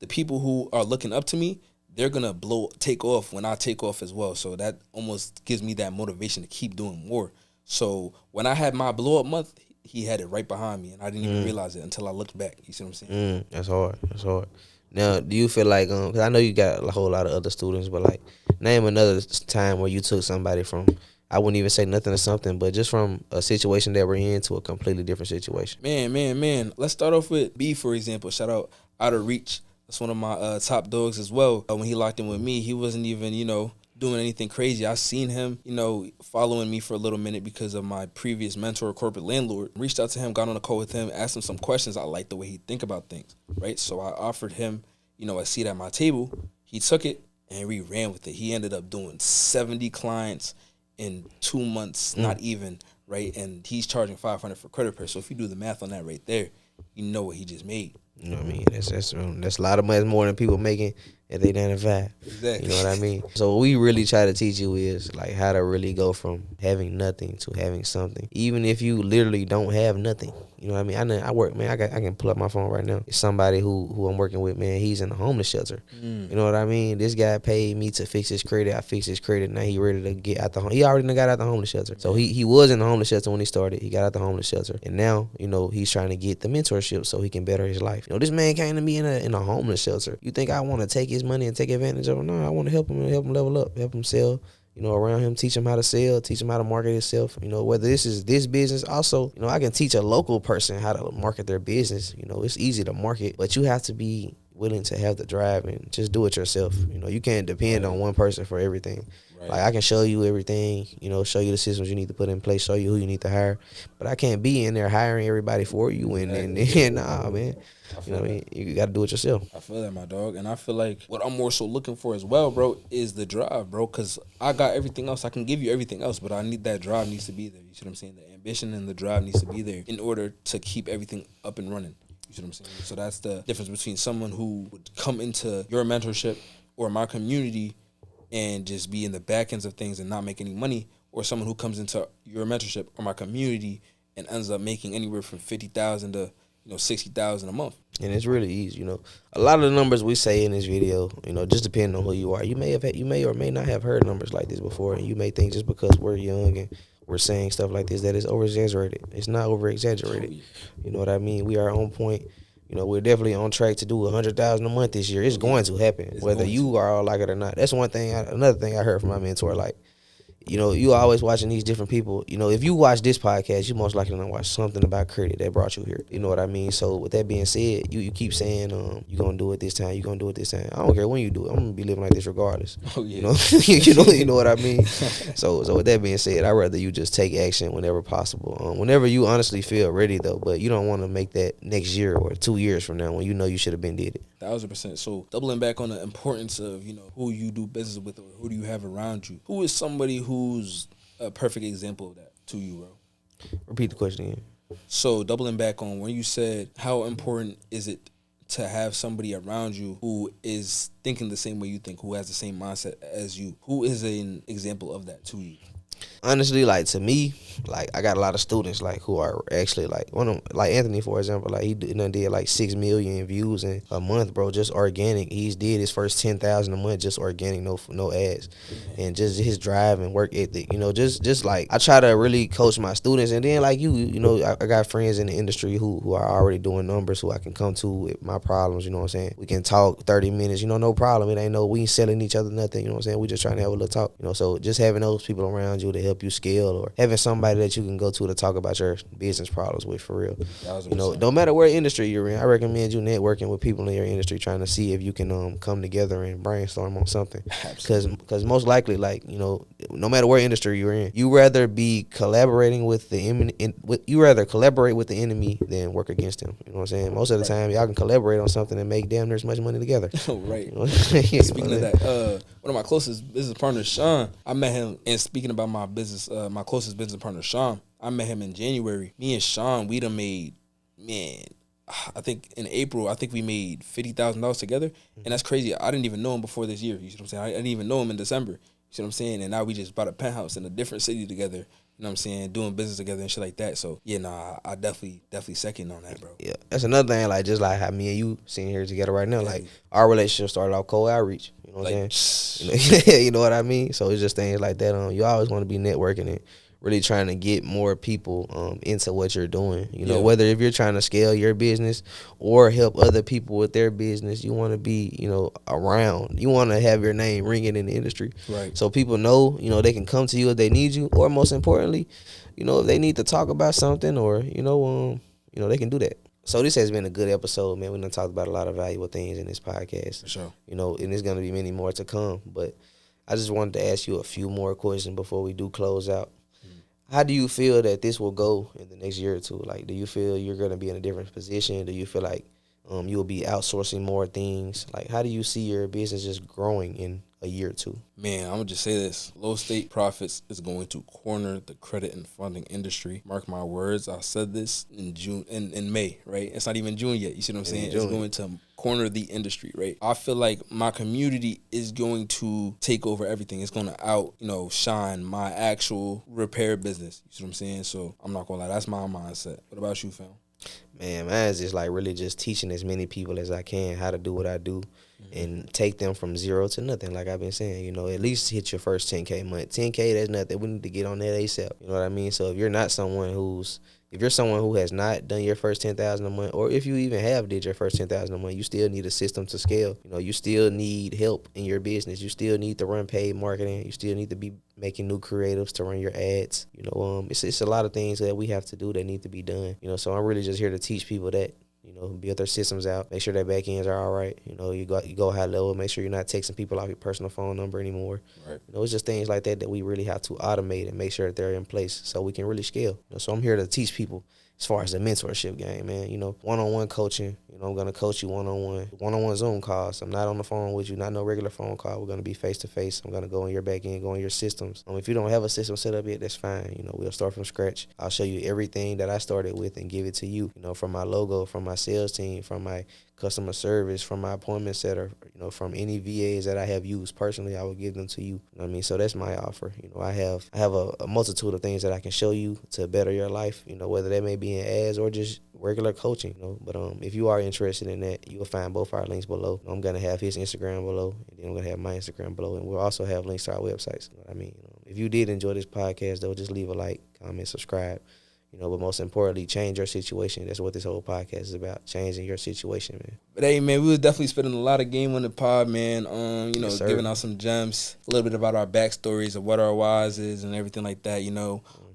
the people who are looking up to me, they're going to take off when I take off as well. So that almost gives me that motivation to keep doing more. So when I had my blow up month, he had it right behind me, and I didn't even realize it until I looked back. You see what I'm saying? That's hard. Now, do you feel like, because I know you got a whole lot of other students, but like, name another time where you took somebody from, I wouldn't even say nothing or something, but just from a situation that we're in to a completely different situation. Man. Let's start off with B, for example. Shout out Out of Reach. That's one of my top dogs as well. When he locked in with me, he wasn't even, doing anything crazy. I seen him, following me for a little minute because of my previous mentor, corporate landlord. Reached out to him, got on a call with him, asked him some questions. I like the way he think about things, right? So I offered him, a seat at my table. He took it and we ran with it. He ended up doing 70 clients in 2 months, not even, right? And he's charging $500 for credit repair. So if you do the math on that right there, you know what he just made. You know what I mean? That's a lot of money more than people making at they 95. Exactly. You know what I mean? So what we really try to teach you is like how to really go from having nothing to having something, even if you literally don't have nothing. You know what I mean? I work, man. I can pull up my phone right now. It's somebody who I'm working with, man. He's in a homeless shelter. You know what I mean? This guy paid me to fix his credit. I fixed his credit. Now he ready to get out he already got out the homeless shelter. So he was in the homeless shelter when he started. He got out the homeless shelter, and now he's trying to get the mentorship so he can better his life. This man came to me in a homeless shelter. You think I want to take his money and take advantage of him? No, I want to help him and help him level up, help him sell. Around him, teach him how to sell, teach him how to market himself. Whether this is this business, also, I can teach a local person how to market their business. It's easy to market, but you have to be willing to have the drive and just do it yourself. You can't depend on one person for everything. Right. Like, I can show you everything, show you the systems you need to put in place, show you who you need to hire, but I can't be in there hiring everybody for you. And nah, man. You know what I mean? You got to do it yourself. I feel that, my dog. And I feel like what I'm more so looking for as well, bro, is the drive, bro. Because I got everything else. I can give you everything else, but I need that drive needs to be there. You see what I'm saying? The ambition and the drive needs to be there in order to keep everything up and running. You see what I'm saying? So that's the difference between someone who would come into your mentorship or my community and just be in the back ends of things and not make any money, or someone who comes into your mentorship or my community and ends up making anywhere from $50,000 to $60,000 a month. And it's really easy. A lot of the numbers we say in this video, just depending on who you are, you may or may not have heard numbers like this before, and you may think just because we're young and we're saying stuff like this that it's over exaggerated. It's not over exaggerated. You know what I mean? We are on point. We're definitely on track to do $100,000 a month this year. It's going to happen, whether you are all like it or not. That's one thing. Another thing I heard from my mentor, like, you always watching these different people. If you watch this podcast, you most likely gonna watch something about credit that brought you here. You know what I mean? So with that being said, you keep saying you're gonna do it this time, you're gonna do it this time. I don't care when you do it. I'm gonna be living like this regardless. Oh yeah. You know what I mean? So with that being said, I'd rather you just take action whenever possible. Whenever you honestly feel ready though, but you don't want to make that next year or 2 years from now when you should have been did it. 1,000%. So doubling back on the importance of, who you do business with or who do you have around you. Who is somebody who's a perfect example of that to you, bro? Repeat the question again. So doubling back on when you said how important is it to have somebody around you who is thinking the same way you think, who has the same mindset as you? Who is an example of that to you? Honestly, like to me, like I got a lot of students like who are actually like one of them, like Anthony, for example, like he did like 6 million views in a month, bro, just organic. He's did his first 10,000 a month just organic, no ads, and just his drive and work ethic. Just like I try to really coach my students, and then like I got friends in the industry who are already doing numbers who I can come to with my problems. You know what I'm saying? We can talk 30 minutes. No problem. It ain't we ain't selling each other nothing. You know what I'm saying? We just trying to have a little talk. So just having those people around you to help you scale, or having somebody that you can go to talk about your business problems with, for real. No matter what industry you're in, I recommend you networking with people in your industry, trying to see if you can come together and brainstorm on something. Because most likely, like no matter what industry you're in, you rather be collaborating with the you rather collaborate with the enemy than work against him. You know what I'm saying? Most of the time, y'all can collaborate on something and make damn near as much money together. Right. Speaking of that, one of my closest business partners, Sean, I met him, and speaking about my business, my closest business partner, Sean, I met him in January. Me and Sean, we done made, I think in April, we made $50,000 together. And that's crazy. I didn't even know him before this year. You see what I'm saying? I didn't even know him in December. You see what I'm saying? And now we just bought a penthouse in a different city together. You know what I'm saying? Doing business together and shit like that. So, I definitely second on that, bro. Yeah, that's another thing, like, just like how me and you sitting here together right now, like, our relationship started off cold outreach. You know what I'm saying? You know what I mean? So it's just things like that. You always want to be networking and really trying to get more people into what you're doing. Whether if you're trying to scale your business or help other people with their business, you want to be, around. You want to have your name ringing in the industry. Right. So people know, they can come to you if they need you, or most importantly, if they need to talk about something, or, they can do that. So this has been a good episode, man. We done talked about a lot of valuable things in this podcast. For sure. And there's going to be many more to come. But I just wanted to ask you a few more questions before we do close out. How do you feel that this will go in the next year or two? Like, do you feel you're going to be in a different position? Do you feel like you'll be outsourcing more things? Like, how do you see your business just growing in a year or two? Man, I'm going to just say this. Low State Profits is going to corner the credit and funding industry. Mark my words. I said this in May, right? It's not even June yet. You see what I'm saying? It's going to corner the industry, right? I feel like my community is going to take over everything. It's going to shine my actual repair business. You see what I'm saying? So I'm not going to lie. That's my mindset. What about you, fam? Man, mine's just like really just teaching as many people as I can how to do what I do, and take them from zero to nothing. Like I've been saying, at least hit your first 10K month. 10K, that's nothing. We need to get on that ASAP. You know what I mean? So if you're someone who has not done your first 10,000 a month, or if you even have did your first 10,000 a month, you still need a system to scale. You still need help in your business. You still need to run paid marketing. You still need to be making new creatives to run your ads. It's a lot of things that we have to do that need to be done. So I'm really just here to teach people that. Build their systems out, make sure their back ends are all right. You go high level, make sure you're not texting people off your personal phone number anymore. Right. It's just things like that we really have to automate and make sure that they're in place so we can really scale. So I'm here to teach people as far as the mentorship game, man. One-on-one coaching. I'm going to coach you one-on-one Zoom calls. I'm not on the phone with you, not no regular phone call. We're going to be face-to-face. I'm going to go in your back end, go in your systems. If you don't have a system set up yet, that's fine. We'll start from scratch. I'll show you everything that I started with and give it to you, from my logo, from my sales team, from my customer service, from my appointment setter, from any VAs that I have used personally, I will give them to you. You know what I mean? So that's my offer. I have a multitude of things that I can show you to better your life, whether that may be in ads or just regular coaching, But if you are interested in that, you will find both our links below. I'm going to have his Instagram below, and then I'm going to have my Instagram below, and we'll also have links to our websites. You know what I mean? If you did enjoy this podcast, though, just leave a like, comment, subscribe. But most importantly, change your situation. That's what this whole podcast is about, changing your situation, man. But hey, man, we was definitely spending a lot of game on the pod, man. Yes, giving out some gems, a little bit about our backstories of what our whys is and everything like that,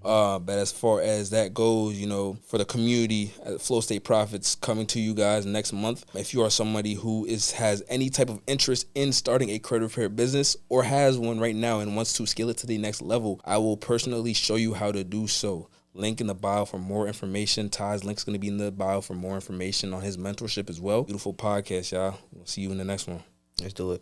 But as far as that goes, for the community, Flow State Profits coming to you guys next month. If you are somebody who has any type of interest in starting a credit repair business or has one right now and wants to scale it to the next level, I will personally show you how to do so. Link in the bio for more information. Ty's link's going to be in the bio for more information on his mentorship as well. Beautiful podcast, y'all. We'll see you in the next one. Let's do it.